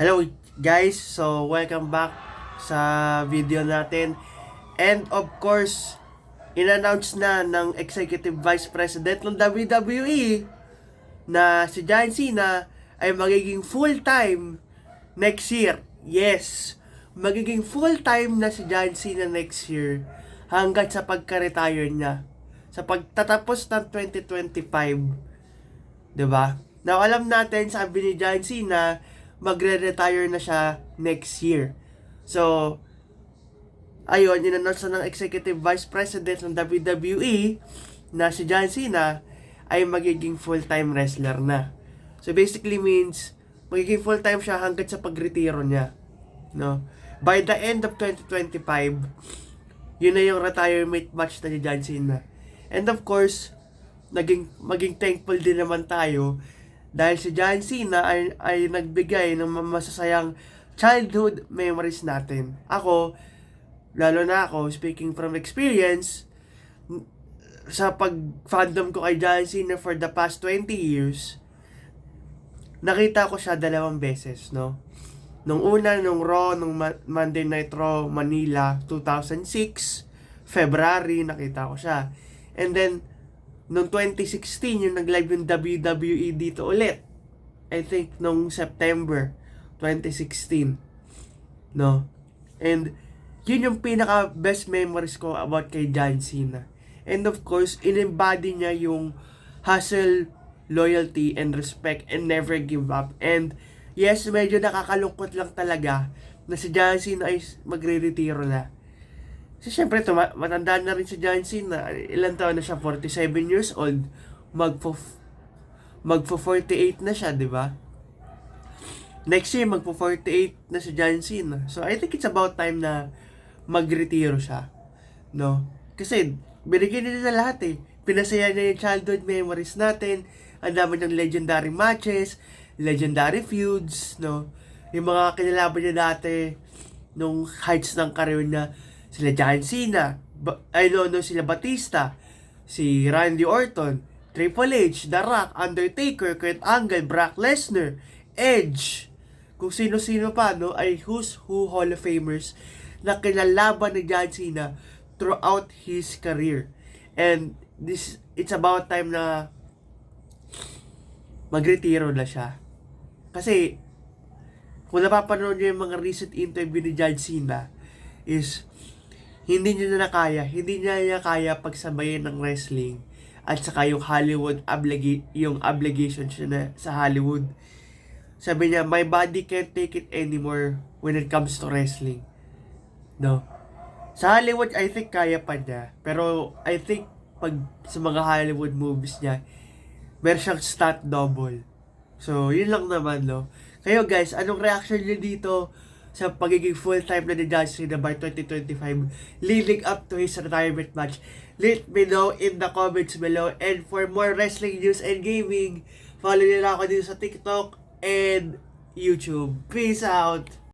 Hello guys, so welcome back sa video natin. And of course, in-announce na ng Executive Vice President ng WWE na si John Cena ay magiging full-time next year. Yes, magiging full-time na si John Cena next year hanggang sa pagka-retire niya. Sa pagtatapos ng 2025. 'Di ba? Now, alam natin, sabi ni John Cena, magre-retire na siya next year. So, ayun, in-announce na ng Executive Vice President ng WWE na si John Cena ay magiging full-time wrestler na. So, basically means, magiging full-time siya hanggang sa pagretiro niya. No? By the end of 2025, yun na yung retirement match na ni John Cena. And of course, maging thankful din naman tayo dahil si John Cena ay nagbigay ng masasayang childhood memories natin. Ako, lalo na ako, speaking from experience, sa pag-fandom ko kay John Cena for the past 20 years, nakita ko siya 2 beses, no? Nung una, nung Raw, nung Monday Night Raw, Manila, 2006, February, nakita ko siya. And then, noong 2016, yung nag-live yung WWE dito ulit. I think, noong September 2016. No? And, yun yung pinaka-best memories ko about kay John Cena. And of course, in-embody niya yung hustle, loyalty, and respect, and never give up. And, yes, medyo nakakalungkot lang talaga na si John Cena ay magre-retiro na. Kasi syempre, matanda na rin si John Cena. Ilan taon na siya? 47 years old. Magpo-48 na siya, di ba? Next year, magpo-48 na si John Cena. So, I think it's about time na magretiro siya. No? Kasi, binigyan niya na lahat eh. Pinasaya niya yung childhood memories natin. Ang dami ng legendary matches, legendary feuds, no? Yung mga kinalaban niya dati nung heights ng career niya. Sila John Cena, sila Batista, si Randy Orton, Triple H, The Rock, Undertaker, Kurt Angle, Brock Lesnar, Edge, kung sino-sino pa, no, ay who's who Hall of Famers na kinalaban ni John Cena throughout his career. And it's about time na magretiro na siya. Kasi, kung napapanood niyo yung mga recent interview ni John Cena, is hindi niya kaya pagsabayin ng wrestling at saka yung Hollywood yung obligation siya na sa Hollywood. Sabi niya, my body can't take it anymore when it comes to wrestling. No. Sa Hollywood, I think kaya pa niya. Pero I think pag sa mga Hollywood movies niya, meron siyang stunt double. So, yun lang naman, no. Kayo guys, anong reaction niyo dito sa pagiging full-time na ni John Cena by 2025 leading up to his retirement match? Let me know in the comments below. And for more wrestling news and gaming, follow nyo na ako dito sa TikTok and YouTube. Peace out!